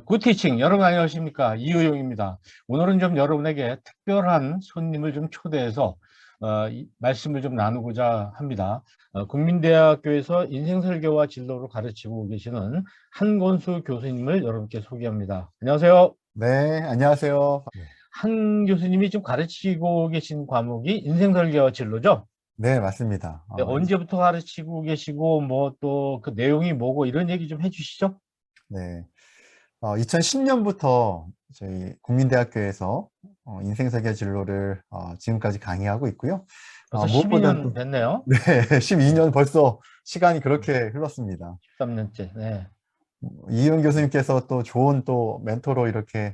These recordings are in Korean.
굿티칭 여러분 안녕하십니까, 이효용입니다. 오늘은 좀 여러분에게 특별한 손님을 좀 초대해서 말씀을 좀 나누고자 합니다. 국민대학교에서 인생설계와 진로를 가르치고 계시는 한건수 교수님을 여러분께 소개합니다. 안녕하세요. 네, 안녕하세요. 한 교수님이 좀 가르치고 계신 과목이 인생설계와 진로죠? 네, 맞습니다. 네, 언제부터 가르치고 계시고 뭐 또 그 내용이 뭐고 이런 얘기 좀 해주시죠. 네, 2010년부터 저희 국민대학교에서 인생설계 진로를 지금까지 강의하고 있고요. 벌써 무엇보다 12년 또, 됐네요. 네, 12년 벌써 시간이 그렇게 흘렀습니다. 13년째. 네. 이윤 교수님께서 또 좋은 또 멘토로 이렇게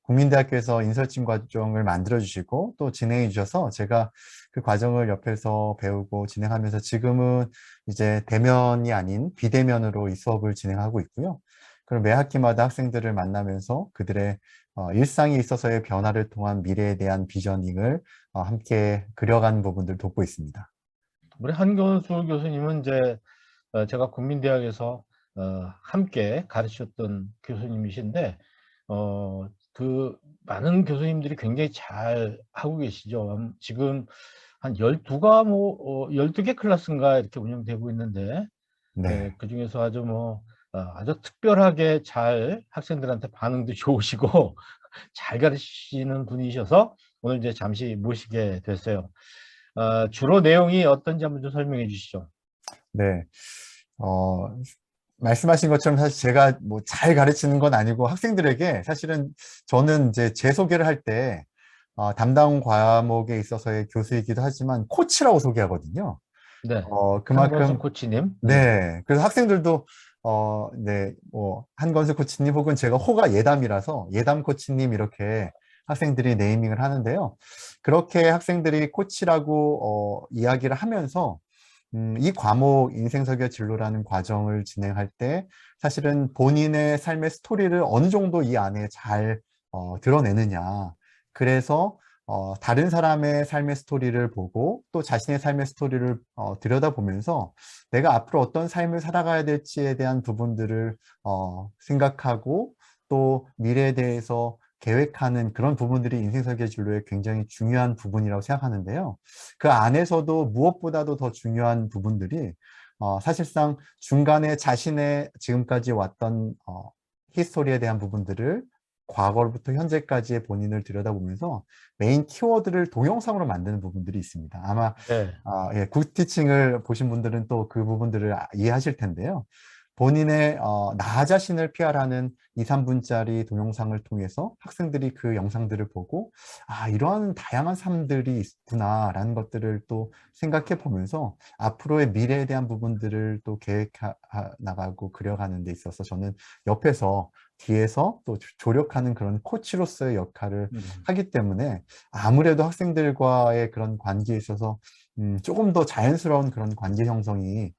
국민대학교에서 인설진 과정을 만들어 주시고 또 진행해 주셔서 제가 그 과정을 옆에서 배우고 진행하면서 지금은 이제 대면이 아닌 비대면으로 이 수업을 진행하고 있고요. 그럼 매 학기마다 학생들을 만나면서 그들의 일상에 있어서의 변화를 통한 미래에 대한 비저닝을 함께 그려가는 부분들 돕고 있습니다. 우리 한교수 교수님은 이제 제가 국민대학에서 함께 가르쳤던 교수님이신데 그 많은 교수님들이 굉장히 잘 하고 계시죠. 지금 한 12과목, 12개 클래스인가 이렇게 운영되고 있는데 네. 그중에서 아주 아주 특별하게 잘 학생들한테 반응도 좋으시고 잘 가르치시는 분이셔서 오늘 이제 잠시 모시게 됐어요. 주로 내용이 어떤지 한번 좀 설명해 주시죠. 네. 어, 말씀하신 것처럼 사실 제가 뭐 잘 가르치는 건 아니고 학생들에게 사실은 저는 이제 제 소개를 할 때 담당 과목에 있어서의 교수이기도 하지만 코치라고 소개하거든요. 네. 한건숙 그만큼 코치님. 네. 네. 그래서 학생들도 네, 뭐 한건수 코치님 혹은 제가 호가 예담이라서 예담 코치님 이렇게 학생들이 네이밍을 하는데요. 그렇게 학생들이 코치라고 이야기를 하면서 이 과목 인생설계 진로라는 과정을 진행할 때 사실은 본인의 삶의 스토리를 어느 정도 이 안에 잘 드러내느냐. 그래서 다른 사람의 삶의 스토리를 보고 또 자신의 삶의 스토리를 들여다보면서 내가 앞으로 어떤 삶을 살아가야 될지에 대한 부분들을 생각하고 또 미래에 대해서 계획하는 그런 부분들이 인생설계 진로의 굉장히 중요한 부분이라고 생각하는데요. 그 안에서도 무엇보다도 더 중요한 부분들이 사실상 중간에 자신의 지금까지 왔던 히스토리에 대한 부분들을 과거로부터 현재까지의 본인을 들여다보면서 메인 키워드를 동영상으로 만드는 부분들이 있습니다. 아마 네. 예, 굿티칭을 보신 분들은 또 그 부분들을 이해하실 텐데요. 본인의 나 자신을 PR하는 2, 3분짜리 동영상을 통해서 학생들이 그 영상들을 보고 이러한 다양한 삶들이 있구나라는 것들을 또 생각해 보면서 앞으로의 미래에 대한 부분들을 또 계획해 나가고 그려가는 데 있어서 저는 옆에서 뒤에서 또 조력하는 그런 코치로서의 역할을 음. 하기 때문에 아무래도 학생들과의 그런 관계에 있어서 조금 더 자연스러운 그런 관계 형성이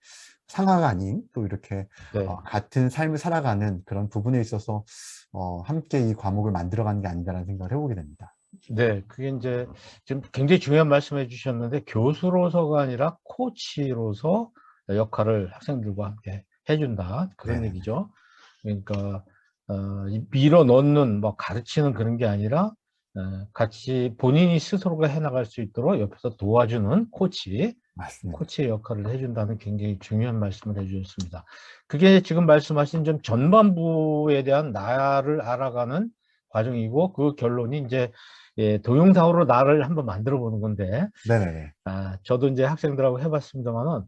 상하가 아닌 또 이렇게 네. 같은 삶을 살아가는 그런 부분에 있어서 함께 이 과목을 만들어가는 게 아닌가라는 생각을 해보게 됩니다. 네. 그게 이제 지금 굉장히 중요한 말씀해 주셨는데 교수로서가 아니라 코치로서 역할을 학생들과 함께 해준다. 그런 네네네. 얘기죠. 그러니까 이 밀어 넣는 뭐 가르치는 그런 게 아니라 같이 본인이 스스로가 해나갈 수 있도록 옆에서 도와주는 코치, 맞습니다. 코치의 역할을 해준다는 굉장히 중요한 말씀을 해주셨습니다. 그게 지금 말씀하신 좀 전반부에 대한 나를 알아가는 과정이고 그 결론이 이제 동영상으로 나를 한번 만들어 보는 건데 네네네. 저도 이제 학생들하고 해봤습니다만은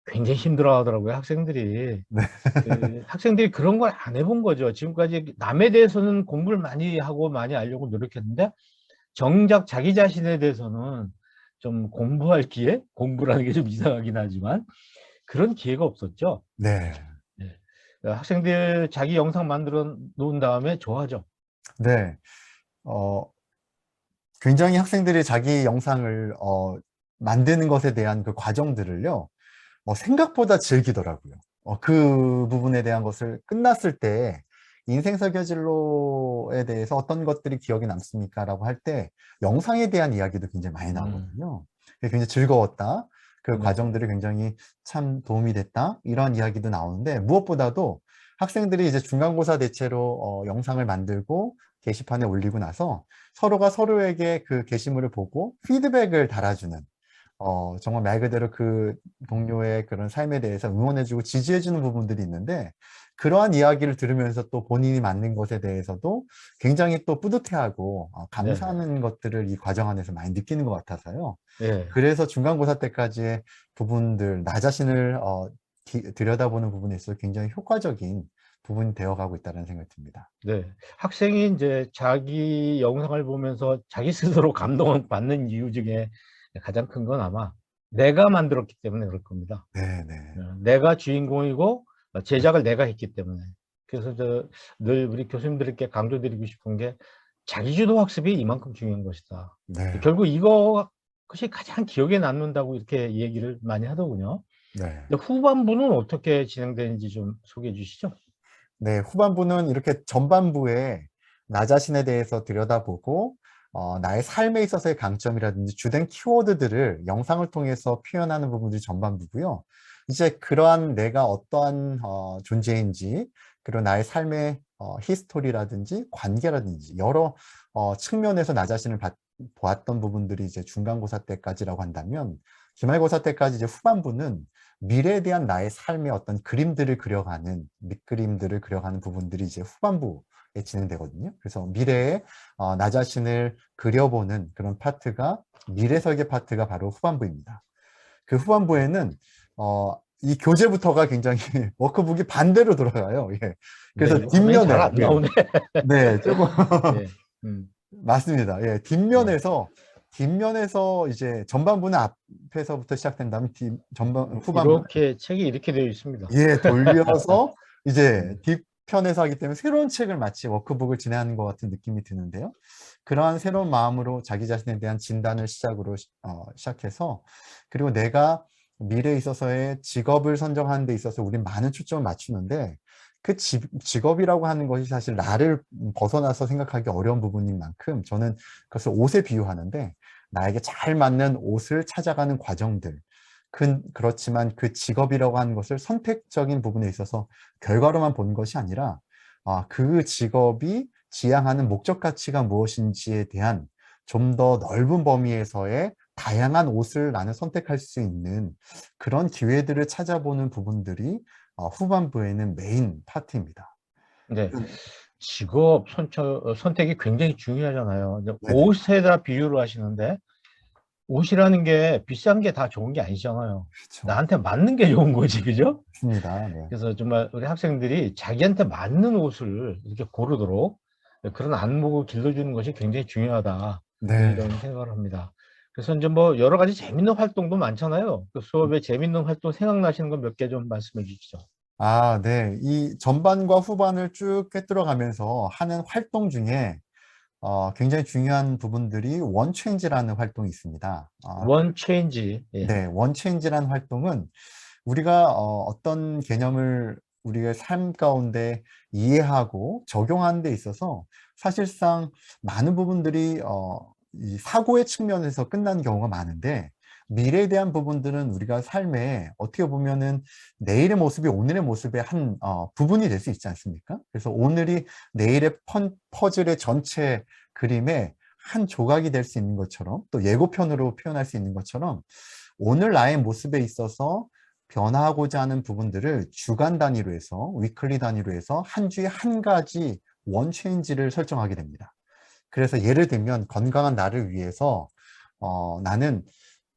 굉장히 힘들어 하더라고요. 학생들이. 네. 그 학생들이 그런 걸 안 해본 거죠. 지금까지 남에 대해서는 공부를 많이 하고 많이 알려고 노력했는데 정작 자기 자신에 대해서는 좀 공부할 기회? 공부라는 게 좀 이상하긴 하지만 그런 기회가 없었죠. 네. 네. 학생들 자기 영상 만들어 놓은 다음에 좋아하죠. 네. 어, 굉장히 학생들이 자기 영상을 만드는 것에 대한 그 과정들을요, 생각보다 즐기더라고요. 그 부분에 대한 것을 끝났을 때 인생 설계진로에 대해서 어떤 것들이 기억에 남습니까? 라고 할 때 영상에 대한 이야기도 굉장히 많이 음, 나오거든요. 그게 굉장히 즐거웠다. 그 네. 과정들이 굉장히 참 도움이 됐다. 이런 이야기도 나오는데 무엇보다도 학생들이 이제 중간고사 대체로 영상을 만들고 게시판에 올리고 나서 서로가 서로에게 그 게시물을 보고 피드백을 달아주는 정말 말 그대로 그 동료의 그런 삶에 대해서 응원해주고 지지해주는 부분들이 있는데 그러한 이야기를 들으면서 또 본인이 맞는 것에 대해서도 굉장히 또 뿌듯해하고 네. 감사하는 것들을 이 과정 안에서 많이 느끼는 것 같아서요. 네. 그래서 중간고사 때까지의 부분들, 나 자신을 들여다보는 부분에 있어서 굉장히 효과적인 부분이 되어가고 있다는 생각이 듭니다. 네. 학생이 이제 자기 영상을 보면서 자기 스스로 감동을 받는 이유 중에 가장 큰 건 아마 내가 만들었기 때문에 그럴 겁니다. 네, 네. 내가 주인공이고 제작을 내가 했기 때문에. 그래서 늘 우리 교수님들께 강조드리고 싶은 게 자기주도 학습이 이만큼 중요한 것이다. 네. 결국 이것이 가장 기억에 남는다고 이렇게 얘기를 많이 하더군요. 네. 근데 후반부는 어떻게 진행되는지 좀 소개해 주시죠. 네, 후반부는 이렇게 전반부에 나 자신에 대해서 들여다보고 나의 삶에 있어서의 강점이라든지 주된 키워드들을 영상을 통해서 표현하는 부분들이 전반부고요. 이제 그러한 내가 어떠한 존재인지 그리고 나의 삶의 히스토리라든지 관계라든지 여러 측면에서 나 자신을 보았던 부분들이 이제 중간고사 때까지라고 한다면 기말고사 때까지 이제 후반부는 미래에 대한 나의 삶의 어떤 그림들을 그려가는, 밑그림들을 그려가는 부분들이 이제 후반부에 진행되거든요. 그래서 미래에 나 자신을 그려보는 그런 파트가, 미래 설계 파트가 바로 후반부입니다. 그 후반부에는 이 교재부터가 굉장히 워크북이 반대로 돌아가요. 예. 그래서 네, 화면이 잘 뒷면에, 안 나오네. 네, 조금 예. 맞습니다. 예, 네. 뒷면에서 이제 전반부는 앞에서부터 시작된다면 후반부는 이렇게 책이 이렇게 되어 있습니다. 예, 돌려서 이제 음, 뒷편에서 하기 때문에 새로운 책을 마치 워크북을 진행하는 것 같은 느낌이 드는데요. 그러한 새로운 마음으로 자기 자신에 대한 진단을 시작해서 그리고 내가 미래에 있어서의 직업을 선정하는 데 있어서 우린 많은 초점을 맞추는데 그 직업이라고 하는 것이 사실 나를 벗어나서 생각하기 어려운 부분인 만큼 저는 그것을 옷에 비유하는데 나에게 잘 맞는 옷을 찾아가는 과정들 그렇지만 그 직업이라고 하는 것을 선택적인 부분에 있어서 결과로만 본 것이 아니라 그 직업이 지향하는 목적 가치가 무엇인지에 대한 좀 더 넓은 범위에서의 다양한 옷을 나는 선택할 수 있는 그런 기회들을 찾아보는 부분들이 후반부에는 메인 파트입니다. 네. 직업 선택이 굉장히 중요하잖아요. 이제 네네. 옷에다 비유를 하시는데 옷이라는 게 비싼 게 다 좋은 게 아니잖아요. 그렇죠. 나한테 맞는 게 좋은 거지, 그죠? 맞습니다. 네. 그래서 정말 우리 학생들이 자기한테 맞는 옷을 이렇게 고르도록 그런 안목을 길러주는 것이 굉장히 중요하다. 네. 이런 생각을 합니다. 그래서 이제 뭐 여러 가지 재밌는 활동도 많잖아요. 그 수업에 재밌는 활동 생각나시는 거 몇 개 좀 말씀해 주시죠. 네. 이 전반과 후반을 쭉 꿰뚫어가면서 하는 활동 중에 굉장히 중요한 부분들이 원체인지라는 활동이 있습니다. 원 체인지. 예. 네, 원체인지라는 활동은 우리가 어떤 개념을 우리의 삶 가운데 이해하고 적용하는 데 있어서 사실상 많은 부분들이 이 사고의 측면에서 끝나는 경우가 많은데 미래에 대한 부분들은 우리가 삶에 어떻게 보면은 내일의 모습이 오늘의 모습의 한 부분이 될 수 있지 않습니까? 그래서 오늘이 내일의 퍼즐의 전체 그림의 한 조각이 될 수 있는 것처럼 또 예고편으로 표현할 수 있는 것처럼 오늘 나의 모습에 있어서 변화하고자 하는 부분들을 주간 단위로 해서 위클리 단위로 해서 한 주에 한 가지 원체인지를 설정하게 됩니다. 그래서 예를 들면 건강한 나를 위해서 나는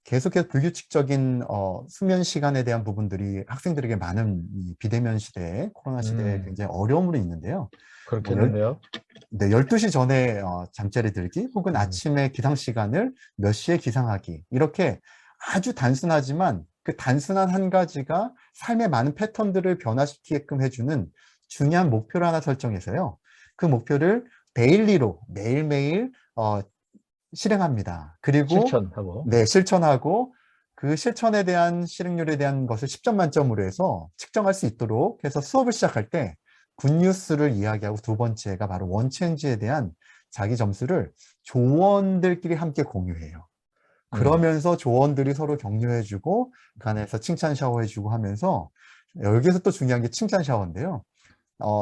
계속해서 불규칙적인 수면 시간에 대한 부분들이 학생들에게 많은 이 비대면 시대에 코로나 시대에 음, 굉장히 어려움으로 있는데요. 뭐 그렇겠는데요. 네, 12시 전에 잠자리 들기 혹은 음, 아침에 기상 시간을 몇 시에 기상하기 이렇게 아주 단순하지만 그 단순한 한 가지가 삶의 많은 패턴들을 변화시키게끔 해주는 중요한 목표를 하나 설정해서요. 그 목표를 데일리로 매일매일 실행합니다. 그리고 실천하고. 네, 실천하고 그 실천에 대한 실행률에 대한 것을 10점 만점으로 해서 측정할 수 있도록 해서 수업을 시작할 때 굿뉴스를 이야기하고 두 번째가 바로 원체인지에 대한 자기 점수를 조원들끼리 함께 공유해요. 음, 그러면서 조원들이 서로 격려해주고 그 안에서 칭찬 샤워해주고 하면서 여기에서 또 중요한 게 칭찬 샤워인데요.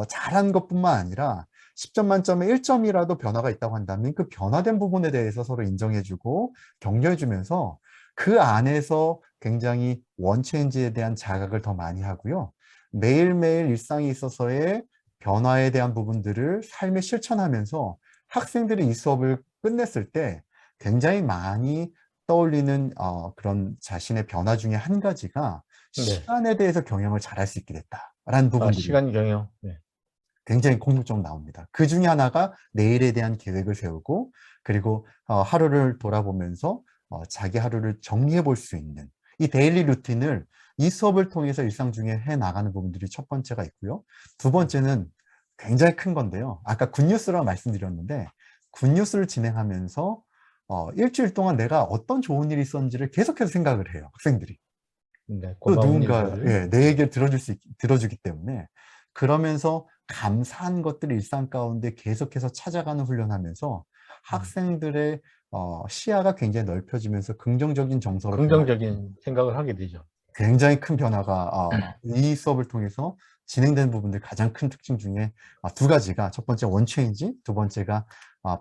잘한 것뿐만 아니라 10점 만점에 1점이라도 변화가 있다고 한다면 그 변화된 부분에 대해서 서로 인정해주고 격려해주면서 그 안에서 굉장히 원체인지에 대한 자각을 더 많이 하고요. 매일매일 일상에 있어서의 변화에 대한 부분들을 삶에 실천하면서 학생들이 이 수업을 끝냈을 때 굉장히 많이 떠올리는 그런 자신의 변화 중에 한 가지가 네. 시간에 대해서 경영을 잘할 수 있게 됐다라는 부분들이 시간 경영. 네. 굉장히 공통적으로 나옵니다. 그 중에 하나가 내일에 대한 계획을 세우고 그리고 하루를 돌아보면서 자기 하루를 정리해 볼 수 있는 이 데일리 루틴을 이 수업을 통해서 일상 중에 해 나가는 부분들이 첫 번째가 있고요. 두 번째는 굉장히 큰 건데요. 아까 굿뉴스라고 말씀드렸는데 굿뉴스를 진행하면서 일주일 동안 내가 어떤 좋은 일이 있었는지를 계속해서 생각을 해요. 학생들이. 네. 또 고마운 누군가 일들. 내 얘기를 들어주기 때문에 그러면서 감사한 것들을 일상 가운데 계속해서 찾아가는 훈련하면서 학생들의 시야가 굉장히 넓혀지면서 긍정적인 정서로 변화를 긍정적인 생각을 하게 되죠. 굉장히 큰 변화가 이 수업을 통해서 진행된 부분들 가장 큰 특징 중에 두 가지가 첫 번째 원체인지, 두 번째가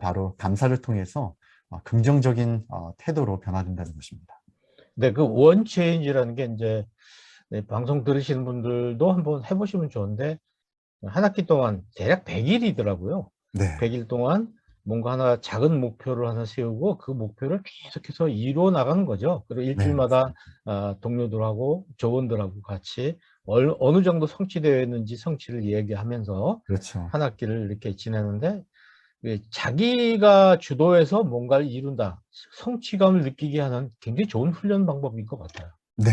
바로 감사를 통해서 긍정적인 태도로 변화된다는 것입니다. 네, 그 원체인지라는 게 이제 네, 방송 들으시는 분들도 한번 해보시면 좋은데 한 학기 동안 대략 100일이더라고요. 네, 100일 동안 뭔가 하나 작은 목표를 하나 세우고 그 목표를 계속해서 이루어 나가는 거죠. 그리고 네, 일주일마다 맞습니다. 동료들하고 조원들하고 같이 어느 정도 성취되어 있는지 성취를 이야기하면서 그렇죠. 한 학기를 이렇게 지내는데 자기가 주도해서 뭔가를 이룬다, 성취감을 느끼게 하는 굉장히 좋은 훈련 방법인 것 같아요. 네,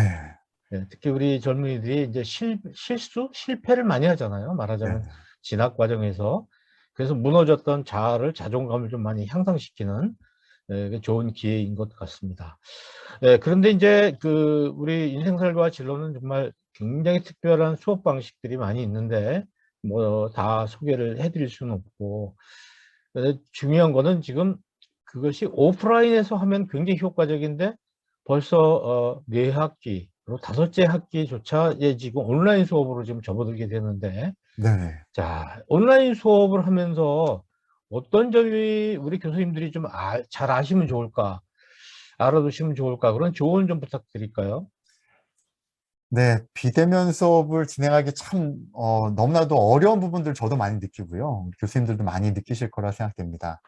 예, 특히 우리 젊은이들이 이제 실수, 실패를 많이 하잖아요. 네, 말하자면 진학 과정에서. 그래서 무너졌던 자존감을 좀 많이 향상시키는 그 좋은 기회인 것 같습니다. 예, 그런데 이제 우리 인생살과 진로는 정말 굉장히 특별한 수업 방식들이 많이 있는데 뭐 다 소개를 해드릴 수는 없고 중요한 거는 지금 그것이 오프라인에서 하면 굉장히 효과적인데 벌써 4학기, 그리고 5째 학기조차 지금 온라인 수업으로 지금 접어들게 되는데, 네. 자, 온라인 수업을 하면서 어떤 점이 우리 교수님들이 좀 잘 아시면 좋을까, 알아두시면 좋을까, 그런 조언 좀 부탁드릴까요? 네, 비대면 수업을 진행하기 참 너무나도 어려운 부분들 저도 많이 느끼고요. 교수님들도 많이 느끼실 거라 생각됩니다.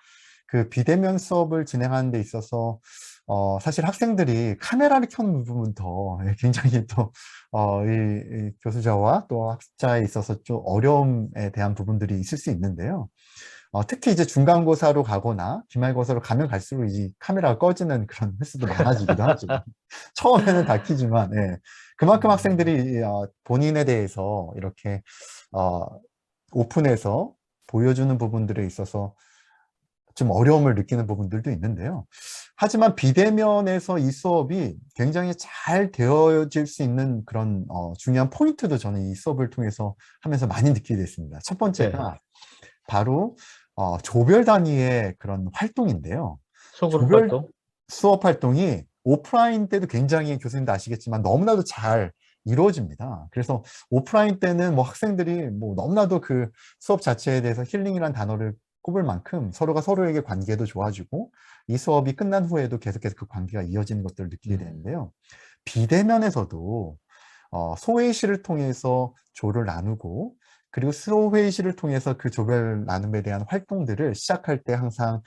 그 비대면 수업을 진행하는 데 있어서 사실 학생들이 카메라를 켜는 부분부터 굉장히 또 이 교수자와 또 학자에 있어서 좀 어려움에 대한 부분들이 있을 수 있는데요. 특히 이제 중간고사로 가거나 기말고사로 가면 갈수록 이 카메라가 꺼지는 그런 횟수도 많아지기도 하죠. 처음에는 다 켜지만, 예. 그만큼 학생들이 본인에 대해서 이렇게 어, 오픈해서 보여주는 부분들에 있어서 좀 어려움을 느끼는 부분들도 있는데요. 하지만 비대면에서 이 수업이 굉장히 잘 되어질 수 있는 그런 중요한 포인트도 저는 이 수업을 통해서 하면서 많이 느끼게 됐습니다. 첫 네, 번째가 바로 조별 단위의 그런 활동인데요. 소그룹 조별 활동. 수업 활동이 오프라인 때도 굉장히 교수님도 아시겠지만 너무나도 잘 이루어집니다. 그래서 오프라인 때는 뭐 학생들이 뭐 너무나도 그 수업 자체에 대해서 힐링이라는 단어를 꼽을 만큼 서로가 서로에게 관계도 좋아지고 이 수업이 끝난 후에도 계속해서 그 관계가 이어지는 것들을 느끼게 되는데요. 비대면에서도 소회의실을 통해서 조를 나누고 그리고 스로우 회의실을 통해서 그 조별 나눔에 대한 활동들을 시작할 때 항상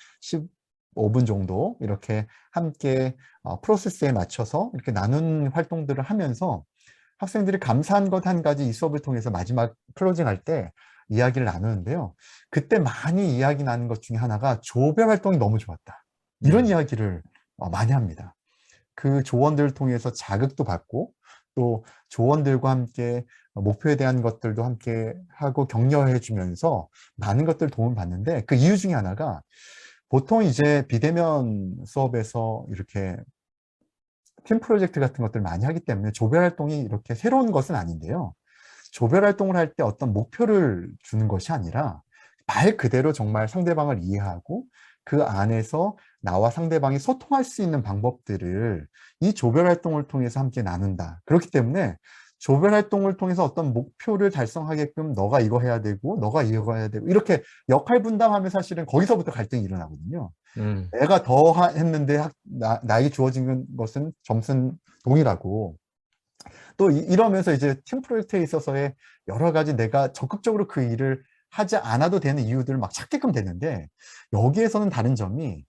15분 정도 이렇게 함께 프로세스에 맞춰서 이렇게 나눈 활동들을 하면서 학생들이 감사한 것 한 가지 이 수업을 통해서 마지막 클로징 할 때 이야기를 나누는데요. 그때 많이 이야기 나는 것 중에 하나가 조별 활동이 너무 좋았다. 이런 이야기를 많이 합니다. 그 조언들을 통해서 자극도 받고 또 조언들과 함께 목표에 대한 것들도 함께 하고 격려해 주면서 많은 것들 도움을 받는데 그 이유 중에 하나가 보통 이제 비대면 수업에서 이렇게 팀 프로젝트 같은 것들을 많이 하기 때문에 조별 활동이 이렇게 새로운 것은 아닌데요. 조별 활동을 할 때 어떤 목표를 주는 것이 아니라 말 그대로 정말 상대방을 이해하고 그 안에서 나와 상대방이 소통할 수 있는 방법들을 이 조별 활동을 통해서 함께 나눈다. 그렇기 때문에 조별 활동을 통해서 어떤 목표를 달성하게끔 너가 이거 해야 되고 너가 이거 해야 되고 이렇게 역할 분담하면 사실은 거기서부터 갈등이 일어나거든요. 음, 내가 더 했는데 나에게 주어진 것은 점수는 동일하고 또 이러면서 이제 팀 프로젝트에 있어서의 여러 가지 내가 적극적으로 그 일을 하지 않아도 되는 이유들을 막 찾게끔 되는데 여기에서는 다른 점이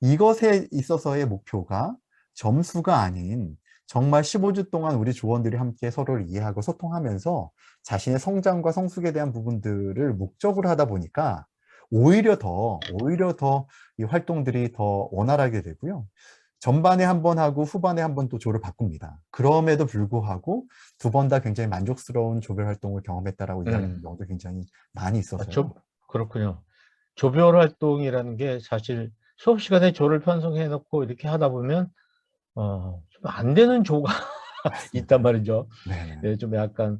이것에 있어서의 목표가 점수가 아닌 정말 15주 동안 우리 조원들이 함께 서로를 이해하고 소통하면서 자신의 성장과 성숙에 대한 부분들을 목적으로 하다 보니까 오히려 더 이 활동들이 더 원활하게 되고요. 전반에 한 번 하고 후반에 한 번 또 조를 바꿉니다. 그럼에도 불구하고 두 번 다 굉장히 만족스러운 조별 활동을 경험했다라고 이야기하는 경우도 굉장히 많이 아, 있어서요. 그렇군요. 조별 활동이라는 게 사실 수업 시간에 조를 편성해 놓고 이렇게 하다 보면 좀 안 되는 조가 있단 맞습니다. 말이죠. 네네. 예, 좀 약간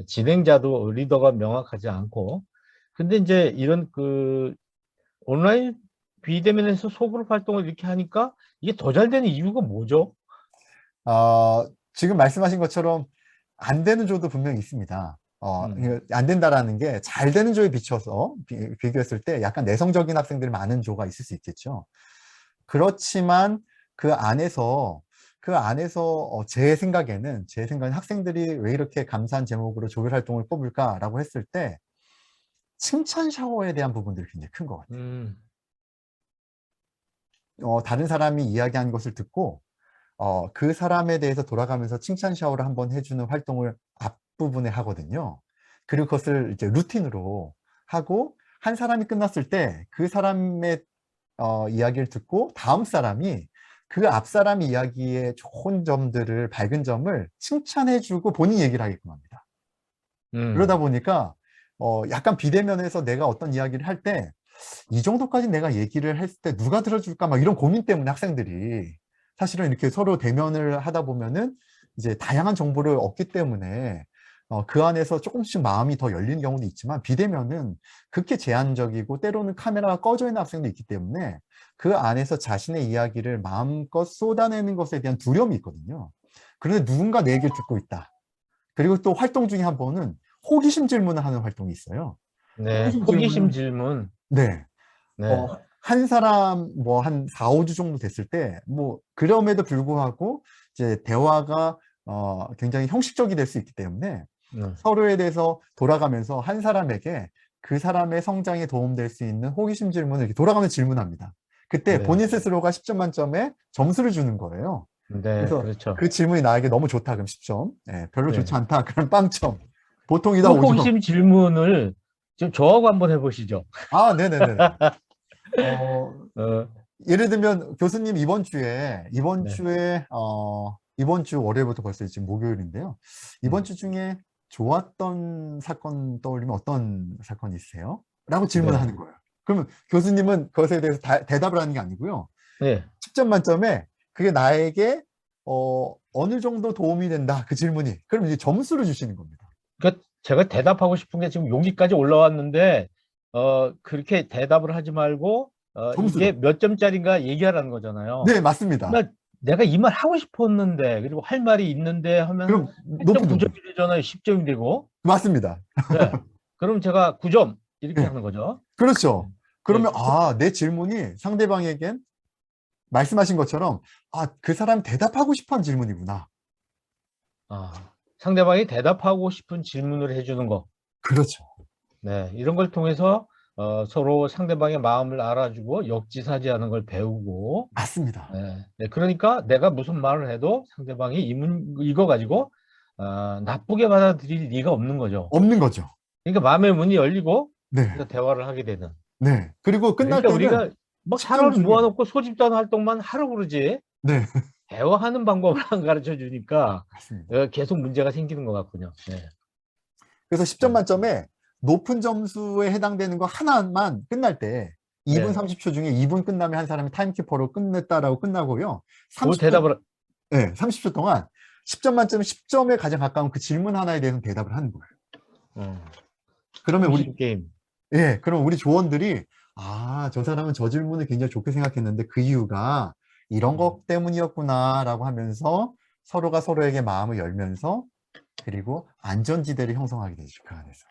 진행자도 리더가 명확하지 않고. 근데 이제 이런 그 온라인 비대면에서 소그룹 활동을 이렇게 하니까 이게 더 잘 되는 이유가 뭐죠? 지금 말씀하신 것처럼 안 되는 조도 분명히 있습니다. 음, 안 된다라는 게 잘 되는 조에 비춰서 비교했을 때 약간 내성적인 학생들이 많은 조가 있을 수 있겠죠. 그렇지만 그 안에서 제 생각엔 학생들이 왜 이렇게 감사한 제목으로 조별 활동을 뽑을까라고 했을 때 칭찬 샤워에 대한 부분들이 굉장히 큰 것 같아요. 음, 다른 사람이 이야기한 것을 듣고 그 사람에 대해서 돌아가면서 칭찬 샤워를 한번 해주는 활동을 앞부분에 하거든요. 그리고 그것을 이제 루틴으로 하고 한 사람이 끝났을 때 그 사람의 이야기를 듣고 다음 사람이 그 앞 사람 이야기의 좋은 점들을 밝은 점을 칭찬해주고 본인 얘기를 하게끔 합니다. 그러다 음, 보니까 약간 비대면에서 내가 어떤 이야기를 할 때 이 정도까지 내가 얘기를 했을 때 누가 들어줄까 막 이런 고민 때문에 학생들이 사실은 이렇게 서로 대면을 하다 보면은 이제 다양한 정보를 얻기 때문에 그 안에서 조금씩 마음이 더 열리는 경우도 있지만 비대면은 그렇게 제한적이고 때로는 카메라가 꺼져 있는 학생도 있기 때문에 그 안에서 자신의 이야기를 마음껏 쏟아내는 것에 대한 두려움이 있거든요. 그런데 누군가 내 얘기를 듣고 있다. 그리고 또 활동 중에 한 번은 호기심 질문을 하는 활동이 있어요. 네, 호기심 호기심 질문은 질문. 네. 네, 한 사람 뭐 한 4, 5주 정도 됐을 때 뭐 그럼에도 불구하고 이제 대화가 굉장히 형식적이 될 수 있기 때문에 음, 서로에 대해서 돌아가면서 한 사람에게 그 사람의 성장에 도움될 수 있는 호기심 질문을 이렇게 돌아가면서 질문합니다. 그때 네, 본인 스스로가 10점 만점에 점수를 주는 거예요. 네, 그래서 그렇죠. 그 질문이 나에게 너무 좋다 그럼 10점, 별로 좋지 네. 않다 그럼 빵점, 보통이다 그 5점. 호기심 질문을 좀 저하고 한번 해보시죠. 아, 네네네. 어, 어, 예를 들면 교수님 네. 이번 주 월요일부터 벌써 지금 목요일인데요. 이번 음, 주 중에 좋았던 사건 떠올리면 어떤 사건이 있으세요? 라고 질문을 네. 하는 거예요. 그러면 교수님은 그것에 대해서 대답을 하는 게 아니고요. 네. 10점 만점에 그게 나에게 어느 정도 도움이 된다. 그 질문이. 그럼 이제 점수를 주시는 겁니다. 그러니까 제가 대답하고 싶은 게 지금 여기까지 올라왔는데, 그렇게 대답을 하지 말고, 이게 점수로. 몇 점짜리인가 얘기하라는 거잖아요. 네, 맞습니다. 내가 이 말 하고 싶었는데, 그리고 할 말이 있는데 하면 그럼 높은 점수. 8.9점이 되잖아요. 10점이 되고. 맞습니다. 네. 그럼 제가 9점 이렇게 네, 하는 거죠. 네. 그렇죠. 네. 그러면 내 질문이 상대방에겐 말씀하신 것처럼 그 사람 대답하고 싶은 질문이구나. 상대방이 대답하고 싶은 질문을 해주는 거. 그렇죠. 네. 이런 걸 통해서 서로 상대방의 마음을 알아주고 역지사지하는 걸 배우고, 맞습니다. 네. 네. 그러니까 내가 무슨 말을 해도 상대방이 이거 가지고 나쁘게 받아들일 리가 없는 거죠. 없는 거죠. 그러니까 마음의 문이 열리고 네. 우리가 대화를 하게 되는. 네. 그리고 끝날 그러니까 때는 우리가 막 10점 사람을 중에 모아놓고 소집단 활동만 하라고 그러지 네. 대화하는 방법을 안 가르쳐 주니까 맞습니다. 계속 문제가 생기는 것 같군요. 네. 그래서 10점 만점에 높은 점수에 해당되는 거 하나만 끝날 때 2분 네. 30초 중에 2분 끝나면 한 사람이 타임키퍼로 끝냈다라고 끝나고요. 그 30초, 대답을 네, 30초 동안 10점 만점에 10점에 가장 가까운 그 질문 하나에 대해서 대답을 하는 거예요. 어, 그러면 호기심 게임. 그럼 우리 조원들이 저 사람은 저 질문을 굉장히 좋게 생각했는데 그 이유가 이런 음, 것 때문이었구나라고 하면서 서로가 서로에게 마음을 열면서 그리고 안전지대를 형성하게 되죠. 그 안에서.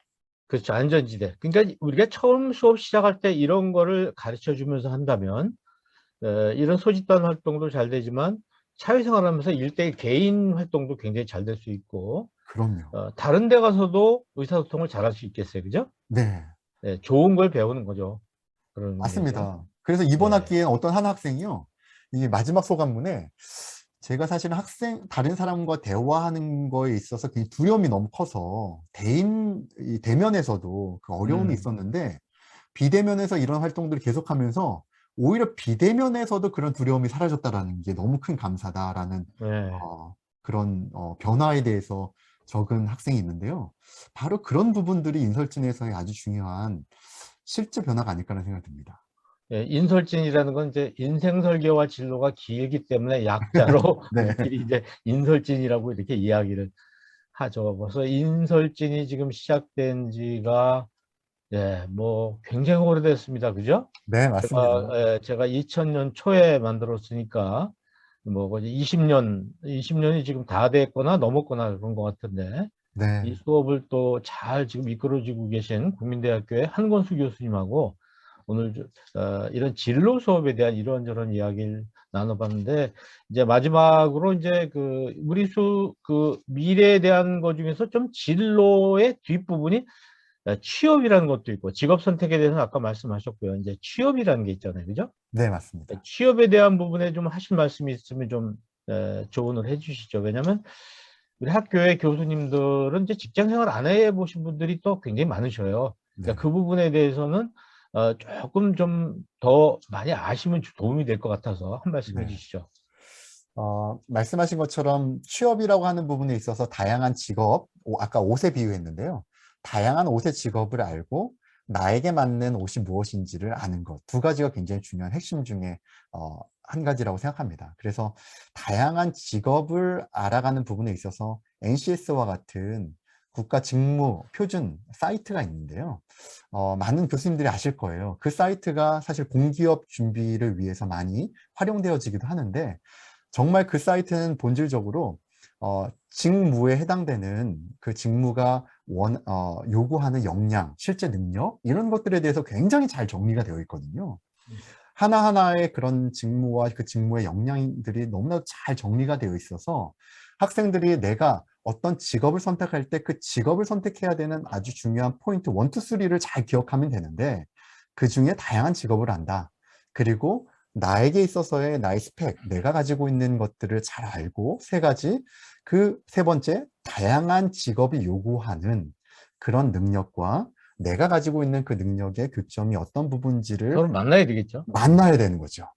그렇죠. 안전지대. 그러니까 우리가 처음 수업 시작할 때 이런 거를 가르쳐 주면서 한다면, 이런 소집단 활동도 잘 되지만, 사회생활하면서 일대일 개인 활동도 굉장히 잘 될 수 있고, 그럼요. 다른 데 가서도 의사소통을 잘할 수 있겠어요. 그죠? 네, 네, 좋은 걸 배우는 거죠. 그런 의미에서. 맞습니다. 그래서 이번 예. 학기엔 어떤 한 학생이요. 이 마지막 소감문에 제가 사실은 다른 사람과 대화하는 거에 있어서 굉장히 두려움이 너무 커서 이 대면에서도 그 어려움이 음, 있었는데 비대면에서 이런 활동들을 계속하면서 오히려 비대면에서도 그런 두려움이 사라졌다라는 게 너무 큰 감사다라는 예. 그런 변화에 대해서 적은 학생이 있는데요. 바로 그런 부분들이 인설진에서의 아주 중요한 실제 변화가 아닐까라는 생각이 듭니다. 예, 인설진이라는 건 이제 인생 설계와 진로가 길기 때문에 약자로 네, 우리끼리 이제 인설진이라고 이렇게 이야기를 하죠. 그래서 인설진이 지금 시작된 지가 뭐 굉장히 오래됐습니다. 그죠? 네, 맞습니다. 제가 2000년 초에 만들었으니까 뭐 거의 20년이 지금 다 됐거나 넘었거나 그런 것 같은데, 이 네, 수업을 또 잘 지금 이끌어주고 계신 국민대학교의 한권수 교수님하고 오늘 이런 진로 수업에 대한 이런저런 이야기를 나눠봤는데, 이제 마지막으로 이제 그 미래에 대한 것 중에서 좀 진로의 뒷부분이, 취업이라는 것도 있고 직업 선택에 대해서는 아까 말씀하셨고요. 이제 취업이라는 게 있잖아요. 그죠? 네, 맞습니다. 취업에 대한 부분에 좀 하실 말씀이 있으면 좀 조언을 해 주시죠. 왜냐하면 우리 학교의 교수님들은 이제 직장 생활 안 해보신 분들이 또 굉장히 많으셔요. 그러니까 네. 그 부분에 대해서는 조금 좀 더 많이 아시면 도움이 될 것 같아서 한 말씀 네. 해주시죠. 말씀하신 것처럼 취업이라고 하는 부분에 있어서 다양한 직업, 아까 옷에 비유했는데요. 다양한 옷의 직업을 알고 나에게 맞는 옷이 무엇인지를 아는 것. 두 가지가 굉장히 중요한 핵심 중에 한 가지라고 생각합니다. 그래서 다양한 직업을 알아가는 부분에 있어서 NCS와 같은 국가 직무 표준 사이트가 있는데요. 많은 교수님들이 아실 거예요. 그 사이트가 사실 공기업 준비를 위해서 많이 활용되어지기도 하는데 정말 그 사이트는 본질적으로 직무에 해당되는 그 직무가 요구하는 역량, 실제 능력 이런 것들에 대해서 굉장히 잘 정리가 되어 있거든요. 하나하나의 그런 직무와 그 직무의 역량들이 너무나도 잘 정리가 되어 있어서 학생들이 내가 어떤 직업을 선택할 때 그 직업을 선택해야 되는 아주 중요한 포인트 1, 2, 3를 잘 기억하면 되는데 그중에 다양한 직업을 한다. 그리고 나에게 있어서의 나의 스펙, 내가 가지고 있는 것들을 잘 알고 세 가지, 그 세 번째, 다양한 직업이 요구하는 그런 능력과 내가 가지고 있는 그 능력의 교점이 어떤 부분인지를 서로 만나야 되겠죠. 만나야 되는 거죠.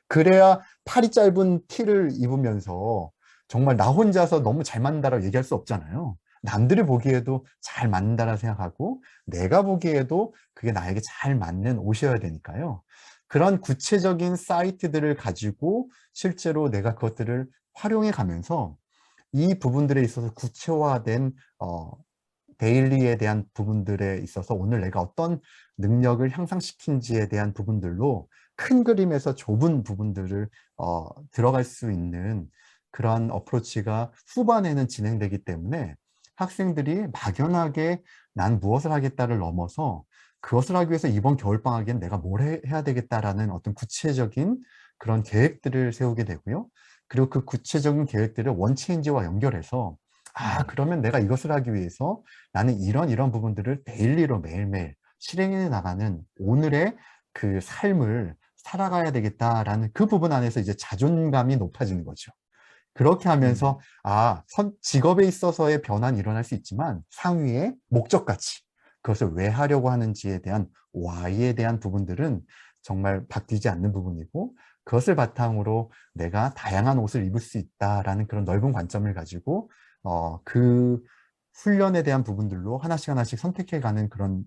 그래야 팔이 짧은 티를 입으면서 정말 나 혼자서 너무 잘 맞는다라고 얘기할 수 없잖아요. 남들이 보기에도 잘 맞는다라 생각하고 내가 보기에도 그게 나에게 잘 맞는 옷이어야 되니까요. 그런 구체적인 사이트들을 가지고 실제로 내가 그것들을 활용해 가면서 이 부분들에 있어서 구체화된 데일리에 대한 부분들에 있어서 오늘 내가 어떤 능력을 향상시킨지에 대한 부분들로 큰 그림에서 좁은 부분들을 들어갈 수 있는 그런 어프로치가 후반에는 진행되기 때문에 학생들이 막연하게 난 무엇을 하겠다를 넘어서 그것을 하기 위해서 이번 겨울방학엔 내가 뭘 해야 되겠다라는 어떤 구체적인 그런 계획들을 세우게 되고요. 그리고 그 구체적인 계획들을 원체인지와 연결해서 음. 그러면 내가 이것을 하기 위해서 나는 이런 부분들을 데일리로 매일매일 실행해 나가는 오늘의 그 삶을 살아가야 되겠다라는 그 부분 안에서 이제 자존감이 높아지는 거죠. 그렇게 음. 하면서 직업에 있어서의 변화는 일어날 수 있지만 상위의 목적가치, 그것을 왜 하려고 하는지에 대한 why에 대한 부분들은 정말 바뀌지 않는 부분이고 그것을 바탕으로 내가 다양한 옷을 입을 수 있다라는 그런 넓은 관점을 가지고 그 훈련에 대한 부분들로 하나씩 하나씩 선택해가는 그런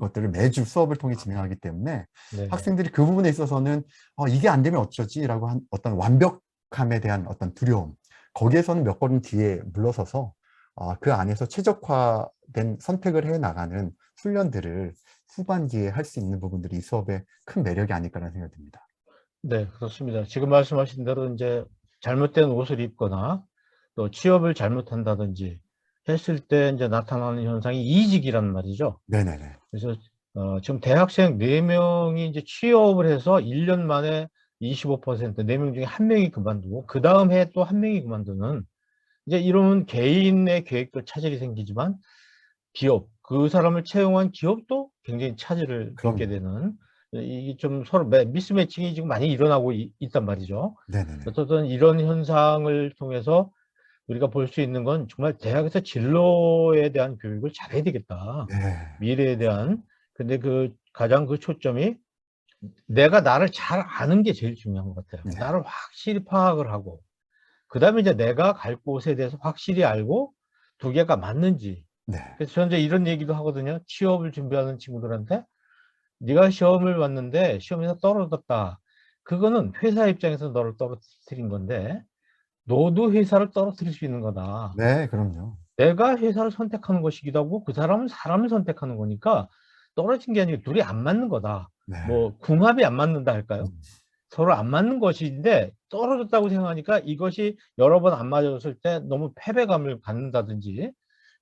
것들을 매주 수업을 통해 진행하기 때문에 네네. 학생들이 그 부분에 있어서는 이게 안 되면 어쩌지? 라고 한 어떤 완벽함에 대한 어떤 두려움, 거기에서는 몇 걸음 뒤에 물러서서 그 안에서 최적화된 선택을 해 나가는 훈련들을 후반기에 할 수 있는 부분들이 이 수업의 큰 매력이 아닐까라는 생각이 듭니다. 네, 그렇습니다. 지금 말씀하신 대로 이제 잘못된 옷을 입거나 또 취업을 잘못한다든지 했을 때 이제 나타나는 현상이 이직이란 말이죠. 네네네. 그래서 지금 대학생 4명이 이제 취업을 해서 1년 만에 25%, 4명 중에 1명이 그만두고, 그 다음 해에 또 1명이 그만두는, 이제 이런 개인의 계획도 차질이 생기지만, 기업, 그 사람을 채용한 기업도 굉장히 차질을 빚게 그럼요. 되는, 이게 좀 서로 미스매칭이 지금 많이 일어나고 있단 말이죠. 네네네. 어쨌든 이런 현상을 통해서 우리가 볼 수 있는 건 정말 대학에서 진로에 대한 교육을 잘해야 되겠다. 네. 미래에 대한. 근데 가장 초점이 내가 나를 잘 아는 게 제일 중요한 것 같아요. 네. 나를 확실히 파악을 하고, 그 다음에 이제 내가 갈 곳에 대해서 확실히 알고 두 개가 맞는지. 네. 그래서 저는 이제 이런 얘기도 하거든요. 취업을 준비하는 친구들한테, 네가 시험을 봤는데 시험에서 떨어졌다. 그거는 회사 입장에서 너를 떨어뜨린 건데, 너도 회사를 떨어뜨릴 수 있는 거다. 네, 그럼요. 내가 회사를 선택하는 것이기도 하고 그 사람은 사람을 선택하는 거니까 떨어진 게 아니고 둘이 안 맞는 거다. 네. 뭐 궁합이 안 맞는다 할까요? 음. 서로 안 맞는 것인데 떨어졌다고 생각하니까 이것이 여러 번 안 맞았을 때 너무 패배감을 갖는다든지,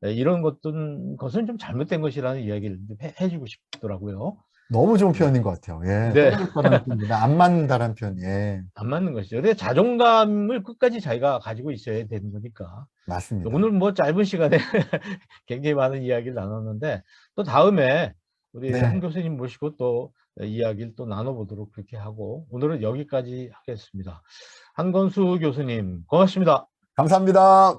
이런 것은 좀 잘못된 것이라는 이야기를 좀 해주고 싶더라고요. 너무 좋은 네. 표현인 것 같아요. 예, 네. 떨어졌다는 표현보다 안 맞는다는 표현. 예, 안 맞는 것이죠. 그래서 자존감을 끝까지 자기가 가지고 있어야 되는 거니까. 맞습니다. 오늘 뭐 짧은 시간에 굉장히 많은 이야기를 나눴는데, 또 다음에 우리 한 네, 교수님 모시고 또 이야기를 또 나눠보도록 그렇게 하고, 오늘은 여기까지 하겠습니다. 한건수 교수님, 고맙습니다. 감사합니다.